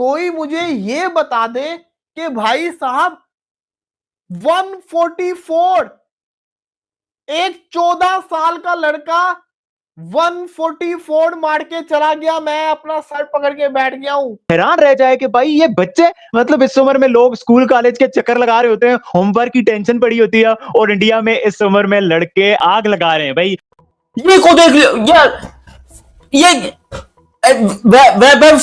कोई मुझे ये बता दे कि भाई साहब 144, एक 14 साल का लड़का 144 मार के चला गया, मैं अपना सर पकड़ के बैठ गया हूं। हैरान रह जाए कि भाई ये बच्चे, मतलब इस उम्र में लोग स्कूल कॉलेज के चक्कर लगा रहे होते हैं, होमवर्क की टेंशन पड़ी होती है, और इंडिया में इस उम्र में लड़के आग लगा रहे हैं। भाई ये को देख लियो यार, ये वैभव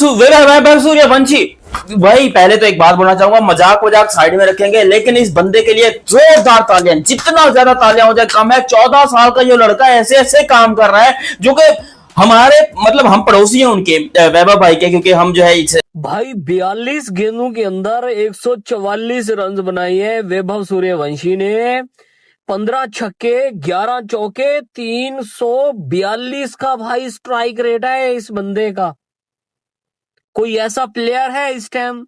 सूर्यवंशी भाई, पहले तो एक बात बोलना चाहूंगा, मजाक वजाक साइड में रखेंगे, लेकिन इस बंदे के लिए जोरदार तालियां, जितना ज्यादा तालियां हो जाए कम है। 14 साल का जो लड़का ऐसे ऐसे काम कर रहा है जो कि हमारे, मतलब हम पड़ोसी हैं उनके, वैभव भाई के, क्योंकि हम जो है इसे भाई 42 गेंदों के अंदर 144 रन बनाई है वैभव सूर्यवंशी ने। 15 छक्के, 11 चौके, 342 का भाई स्ट्राइक रेट है इस बंदे का। कोई ऐसा प्लेयर है इस टाइम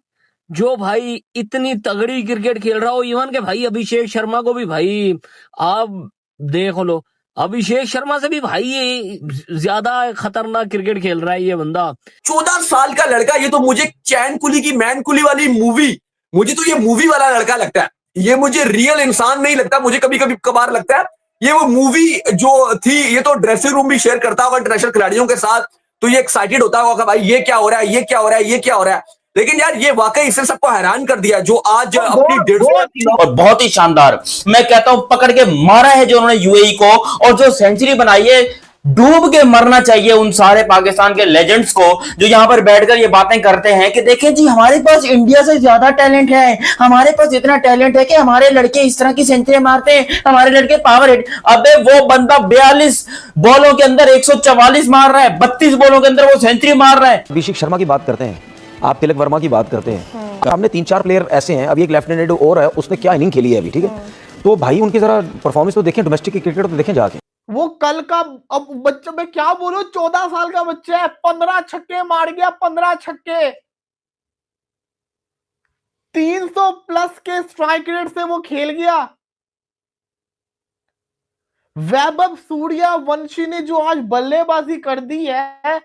जो भाई इतनी तगड़ी क्रिकेट खेल रहा हो? इवन के भाई अभिषेक शर्मा को भी भाई आप देख लो, अभिषेक शर्मा से भी भाई ये ज्यादा खतरनाक क्रिकेट खेल रहा है ये बंदा। 14 साल का लड़का, ये तो मुझे चैन कुली की मैन कुली वाली मूवी, मुझे तो ये मूवी वाला लड़का लगता है, ये मुझे रियल इंसान नहीं लगता। मुझे कभी कभी कभार लगता है ये वो मूवी जो थी। ये तो ड्रेसिंग रूम भी शेयर करता होगा इंटरनेशनल खिलाड़ियों के साथ, तो ये एक्साइटेड होता होगा भाई ये क्या हो रहा है, ये क्या हो रहा है, ये क्या हो रहा है। लेकिन यार ये वाकई इसने सबको हैरान कर दिया जो आज अपनी 150 और बहुत ही शानदार, मैं कहता हूं पकड़ के मारा है जो उन्होंने यूएई को, और जो सेंचुरी बनाई है, डूब के मरना चाहिए उन सारे पाकिस्तान के लेजेंड्स को जो यहां पर बैठकर ये बातें करते हैं कि देखें जी हमारे पास इंडिया से ज्यादा टैलेंट है, हमारे पास इतना टैलेंट है कि हमारे लड़के इस तरह की सेंचुरी मारते हैं, हमारे लड़के पावर हिट। अबे वो बंदा 42 बॉलों के अंदर 144 मार रहा है, 32 बॉलों के अंदर वो सेंचुरी मार रहा है। अभिषेक शर्मा की बात करते हैं, आप तिलक वर्मा की बात करते हैं, हमने 3-4 प्लेयर ऐसे हैं, अभी एक लेफ्टिनेंट और है, उसने क्या इनिंग खेली है अभी, ठीक है, तो भाई उनकी जरा परफॉर्मेंस तो देखें, डोमेस्टिक क्रिकेट तो देखें जाके। वो कल का, अब बच्चा, मैं क्या बोलूं, 14 साल का बच्चा है, 15 छक्के मार गया, 15 छक्के, 300 प्लस के स्ट्राइक रेट से वो खेल गया। वैभव सूर्यवंशी ने जो आज बल्लेबाजी कर दी है,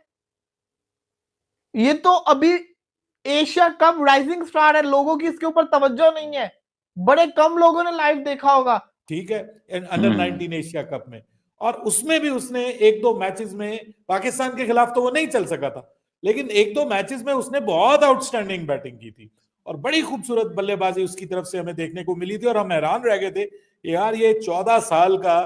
ये तो अभी एशिया कप राइजिंग स्टार है, लोगों की इसके ऊपर तवज्जो नहीं है, बड़े कम लोगों ने लाइव देखा होगा। ठीक है, अंडर 19 एशिया कप में, और उसमें भी उसने 1-2 मैचेस में, पाकिस्तान के खिलाफ तो वो नहीं चल सका था, लेकिन 1-2 मैचेस में उसने बहुत आउटस्टैंडिंग बैटिंग की थी और बड़ी खूबसूरत बल्लेबाजी उसकी तरफ से हमें देखने को मिली थी। और हम हैरान रह गए थे यार ये 14 साल का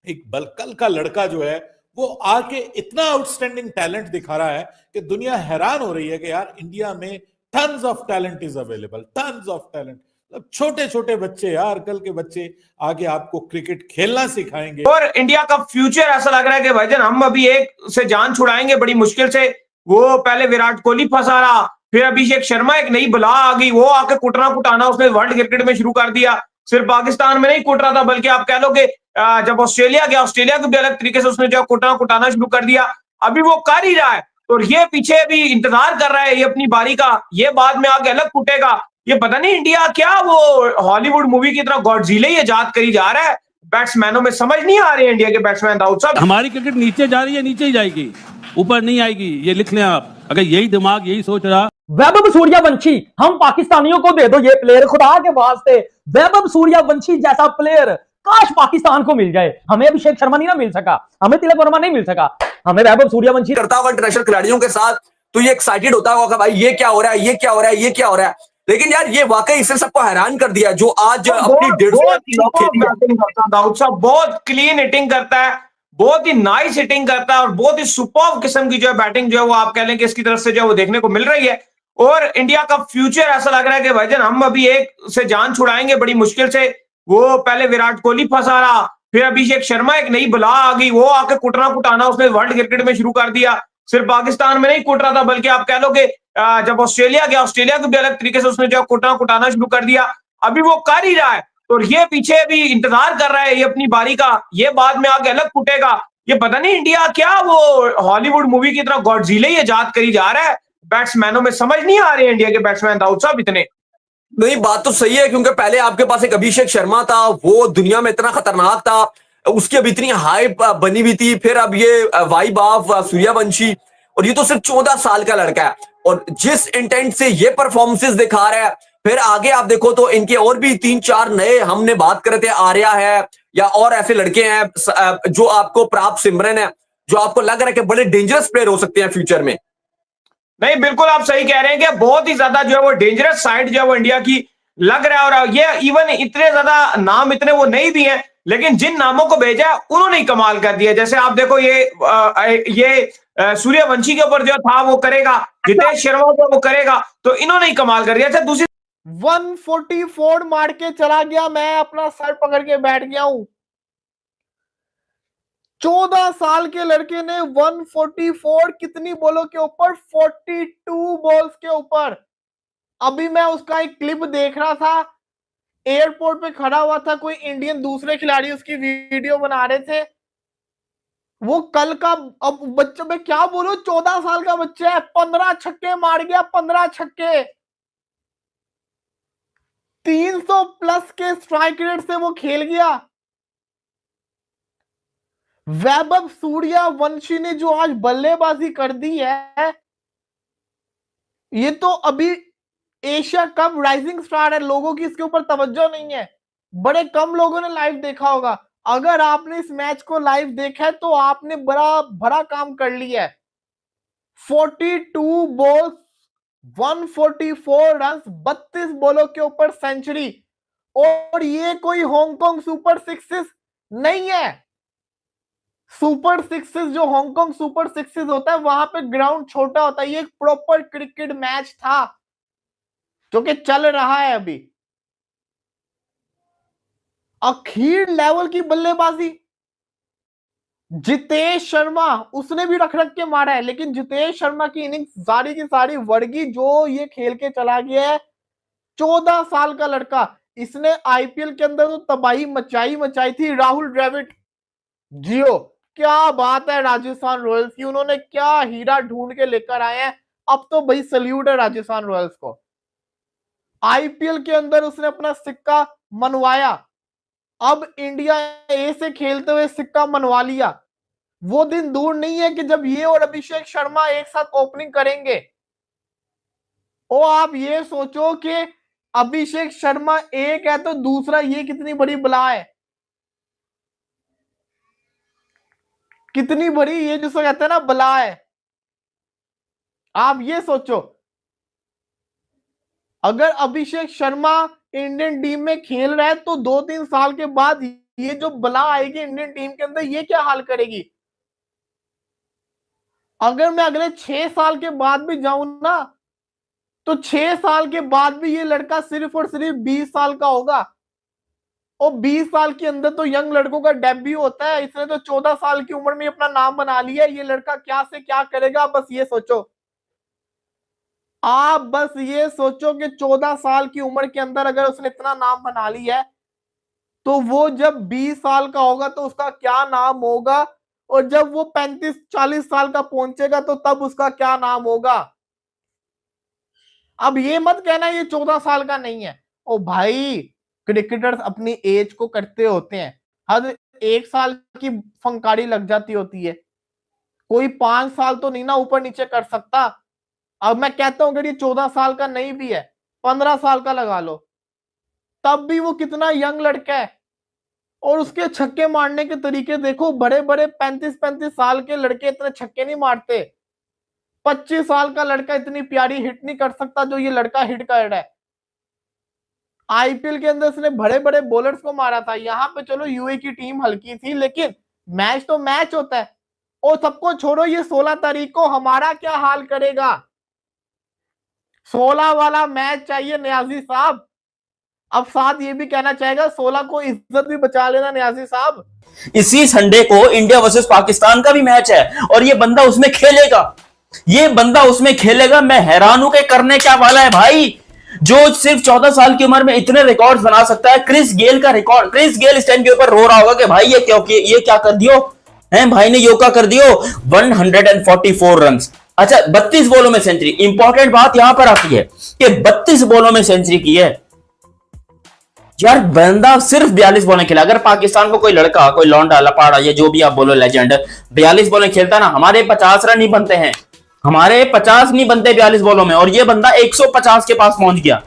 एक बलकल का लड़का जो है वो आके इतना आउटस्टैंडिंग टैलेंट दिखा रहा है कि दुनिया हैरान हो रही है कि यार इंडिया में tons of talent is available, tons of talent. छोटे छोटे बच्चे, यार कल के बच्चे आगे आपको क्रिकेट खेलना सिखाएंगे। और इंडिया का फ्यूचर ऐसा लग रहा है कि भाईजान हम अभी एक से जान छुड़ाएंगे बड़ी मुश्किल से। वो पहले विराट कोहली फंसा रहा, फिर अभिषेक शर्मा एक नई बला आ गई, वो आके कुटना कुटाना उसने वर्ल्ड क्रिकेट में शुरू कर दिया। सिर्फ पाकिस्तान में नहीं कुट रहा था, बल्कि आप कह लो कि जब ऑस्ट्रेलिया गया, ऑस्ट्रेलिया को भी अलग तरीके से उसने जो कुटना कुटाना शुरू कर दिया। अभी वो कर ही रहा है, और ये पीछे भी इंतजार कर रहा है ये अपनी बारी का, ये बाद में आके अलग कुटेगा। ये पता नहीं इंडिया क्या वो हॉलीवुड मूवी की तरह गॉडजिला ही इजाद करी जा रहा है। बैट्समैनों में समझ नहीं आ रहे हैं इंडिया के बैट्समैन। दाऊद साहब, हमारी क्रिकेट नीचे जा रही है, नीचे ही जाएगी, ऊपर नहीं आएगी, ये लिख लें आप, अगर यही दिमाग यही सोच रहा। वैभव सूर्यवंशी, हम पाकिस्तानियों को दे दो ये प्लेयर, खुदा के वास्ते। वैभव सूर्यवंशी जैसा प्लेयर काश पाकिस्तान को मिल जाए। हमें अभिषेक शर्मा नहीं ना मिल सका, हमें तिलक वर्मा नहीं मिल सका, हमें वैभव सूर्यवंशी करता होगा इंटरनेशनल खिलाड़ियों के साथ, तो ये एक्साइटेड होता होगा भाई ये क्या हो रहा है, ये क्या हो रहा है, ये क्या हो रहा है। लेकिन यार ये वाकई इसने सबको हैरान कर दिया जो आज अपनी 150 दाऊद साहब बहुत क्लीन हिटिंग करता है, बहुत ही नाइस हिटिंग करता है, और बहुत ही सुपर्ब किस्म की जो है बैटिंग जो है वो आप कह लें कि इसकी तरफ से जो है वो देखने को मिल रही है। और इंडिया का फ्यूचर ऐसा लग रहा है कि भाईजान हम अभी एक से जान छुड़ाएंगे बड़ी मुश्किल से। वो पहले विराट कोहली फंसा रहा, फिर अभिषेक शर्मा एक नई बला आ गई, वो आके कुटना कुटाना उसने वर्ल्ड क्रिकेट में शुरू कर दिया। सिर्फ पाकिस्तान में नहीं कुट रहा था, बल्कि आप कह लो कि जब ऑस्ट्रेलिया गया, ऑस्ट्रेलिया को भी अलग तरीके से उसने जो कुटना कुटाना शुरू कर दिया। अभी वो कर ही रहा है, और ये पीछे भी इंतजार कर रहा है ये अपनी बारी का, ये बाद में आके अलग कुटेगा। ये पता नहीं इंडिया क्या वो हॉलीवुड मूवी की तरह गॉडजिला ही इजाद करी जा रहा है। बैट्समैनों में समझ नहीं आ रहे हैं इंडिया के बैट्समैन। दाऊद साहब, इतने नहीं, बात तो सही है, क्योंकि पहले आपके पास एक अभिषेक शर्मा था, वो दुनिया में इतना खतरनाक था, उसकी अब इतनी हाइप बनी हुई थी। फिर अब ये वाइब ऑफ सूर्यवंशी, और ये तो सिर्फ 14 साल का लड़का है, और जिस इंटेंट से ये परफॉर्मेंसेस दिखा रहा है, फिर आगे आप देखो तो इनके और भी 3-4 नए, हमने बात कर रहे थे आर्या है या और ऐसे लड़के हैं जो आपको, प्राप्त सिमरन है, जो आपको लग रहा है कि बड़े डेंजरस प्लेयर हो सकते हैं फ्यूचर में। नहीं, बिल्कुल आप सही कह रहे हैं कि बहुत ही ज्यादा जो है वो डेंजरस साइड जो है वो इंडिया की लग रहा है। और ये इवन इतने ज्यादा नाम इतने वो नहीं भी हैं, लेकिन जिन नामों को भेजा है उन्होंने ही कमाल कर दिया। जैसे आप देखो ये सूर्यवंशी के ऊपर जो था वो करेगा, जितेश शर्मा को वो करेगा, तो इन्होंने ही कमाल कर दिया। अच्छा दूसरी 144 मार के चला गया, मैं अपना सर पकड़ के बैठ गया हूं। 14 साल के लड़के ने 144 कितनी बॉलों के ऊपर, 42 बॉल्स के ऊपर। अभी मैं उसका एक क्लिप देख रहा था, एयरपोर्ट पे खड़ा हुआ था, कोई इंडियन दूसरे खिलाड़ी उसकी वीडियो बना रहे थे। वो कल का, अब बच्चे में क्या बोलूं, 14 साल का बच्चा है, 15 छक्के मार गया, 15 छक्के, 300 प्लस के स्ट्राइक रेट से वो खेल गया। वैभव सूर्यवंशी ने जो आज बल्लेबाजी कर दी है, ये तो अभी एशिया कप राइजिंग स्टार है, लोगों की इसके ऊपर तवज्जो नहीं है। बड़े कम लोगों ने लाइव देखा होगा। अगर आपने इस मैच को लाइव देखा है तो आपने बड़ा बड़ा काम कर लिया है। 42 बॉल्स, 144 रन, 32 बॉलों के ऊपर सेंचुरी। और ये कोई हांगकांग सुपर सिक्सेस नहीं है। सुपर सिक्सेस जो हांगकांग सुपर सिक्सेस होता है, वहां पे ग्राउंड छोटा होता है। ये एक प्रॉपर क्रिकेट मैच था जो कि चल रहा है अभी। अखीर लेवल की बल्लेबाजी। जितेश शर्मा, उसने भी रख के मारा है, लेकिन जितेश शर्मा की इनिंग्स सारी की सारी वर्गी जो ये खेल के चला गया है। 14 साल का लड़का, इसने आईपीएल के अंदर तो तबाही मचाई थी। राहुल द्रविड़, जियो, क्या बात है राजस्थान रॉयल्स की, उन्होंने क्या हीरा ढूंढ के लेकर आए हैं। अब तो भाई सल्यूट है राजस्थान रॉयल्स को। आईपीएल के अंदर उसने अपना सिक्का मनवाया। अब इंडिया ए से खेलते हुए सिक्का मनवा लिया। वो दिन दूर नहीं है कि जब ये और अभिषेक शर्मा एक साथ ओपनिंग करेंगे। और आप ये सोचो कि अभिषेक शर्मा एक है तो दूसरा ये कितनी बड़ी बला है, कितनी बड़ी ये जिसको कहते हैं ना बला है। आप ये सोचो, अगर अभिषेक शर्मा इंडियन टीम में खेल रहा है तो 2-3 साल के बाद ये जो बला आएगी इंडियन टीम के अंदर, ये क्या हाल करेगी। अगर मैं अगले 6 साल के बाद भी जाऊं ना, तो 6 साल के बाद भी ये लड़का सिर्फ और सिर्फ 20 साल का होगा। और 20 साल के अंदर तो यंग लड़कों का डेब्यू होता है। इसने तो 14 साल की उम्र में अपना नाम बना लिया। ये लड़का क्या से क्या करेगा, बस ये सोचो। आप बस ये सोचो कि 14 साल की उम्र के अंदर अगर उसने इतना नाम बना लिया है, तो वो जब 20 साल का होगा तो उसका क्या नाम होगा। और जब वो 35-40 साल का पहुंचेगा तो तब उसका क्या नाम होगा। अब ये मत कहना ये 14 साल का नहीं है। ओ भाई, क्रिकेटर्स अपनी एज को करते होते हैं। हर 1 साल की फंकारी लग जाती होती है। कोई 5 साल तो नहीं ना ऊपर नीचे कर सकता। अब मैं कहता हूं अगर ये 14 साल का नहीं भी है, 15 साल का लगा लो, तब भी वो कितना यंग लड़का है। और उसके छक्के मारने के तरीके देखो, बड़े बड़े 35-35 साल के लड़के इतने छक्के नहीं मारते। 25 साल का लड़का इतनी प्यारी हिट नहीं कर सकता जो ये लड़का हिट कर रहा है। आईपीएल के अंदर उसने बड़े बड़े बॉलर्स को मारा था। यहाँ पे चलो यूए की टीम हल्की थी, लेकिन मैच तो मैच होता है। और सबको छोड़ो, ये 16 तारीख को हमारा क्या हाल करेगा। 16 वाला मैच चाहिए न्याजी साहब। अब साथ ये भी कहना चाहेगा 16 को इज्जत भी बचा लेना न्याजी साहब। इसी संडे को इंडिया वर्सेस पाकिस्तान का भी मैच है और ये बंदा उसमें खेलेगा। ये बंदा उसमें खेलेगा। मैं हैरान हूं कि करने क्या वाला है भाई, जो सिर्फ 14 साल की उम्र में इतने रिकॉर्ड्स बना सकता है। क्रिस गेल का रिकॉर्ड, क्रिस गेल स्टैंड के ऊपर रो रहा होगा कि भाई ये क्या कर दियो है, भाई ने योगा कर दियो। 144 रन, अच्छा 32 बॉलों में सेंचुरी। इंपॉर्टेंट बात यहां पर आती है कि 32 बॉलों में सेंचुरी की है यार। बंदा सिर्फ 42 बॉलें खेला। अगर पाकिस्तान को कोई लड़का, कोई लौंडा, लपाड़ा या जो भी आप बोलो लेजेंड 42 बॉलें खेलता ना, हमारे 50 रन नहीं बनते हैं। हमारे 50 नहीं बनते 42 बॉलों में, और ये बंदा 150 के पास पहुंच गया।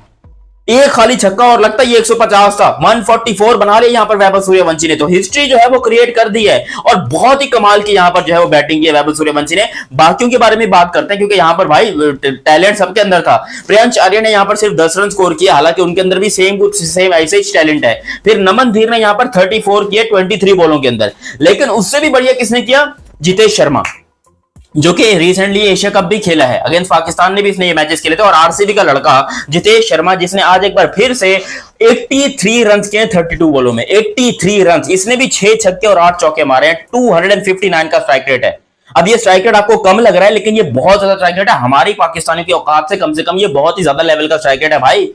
एक खाली छक्का और लगता है ये 150 था। 144 बना लिया यहां पर वैभव सूर्यवंशी ने, तो हिस्ट्री जो है वो क्रिएट कर दी है, और बहुत ही कमाल की यहां पर जो है वो बैटिंग की है वैभव सूर्यवंशी ने। बाकियों के बारे में बात करते हैं, क्योंकि यहां पर भाई टैलेंट सबके अंदर था। प्रियांश आर्य ने यहां पर सिर्फ 10 रन स्कोर किया, हालांकि उनके अंदर भी सेम ऐसे ही टैलेंट है। फिर नमन धीर ने यहां पर 34 किए 23 बॉलों के अंदर, लेकिन उससे भी बढ़िया किसने किया? जितेश शर्मा, जो कि रिसेंटली एशिया कप भी खेला है, अगेंस्ट पाकिस्तान ने भी इसने ये मैचेस खेले थे। और आरसीबी का लड़का जितेश शर्मा, जिसने आज एक बार फिर से 83 रन किए 32 बॉलों में, 83 रन। इसने भी 6 छक्के और 8 चौके मारे हैं। 259 का स्ट्राइक रेट है। अब ये स्ट्राइक रेट आपको कम लग रहा है, लेकिन ये बहुत ज्यादा स्ट्राइक रेट है। हमारी पाकिस्तानी की औकात से कम ये बहुत ही ज्यादा लेवल का स्ट्राइक रेट है भाई।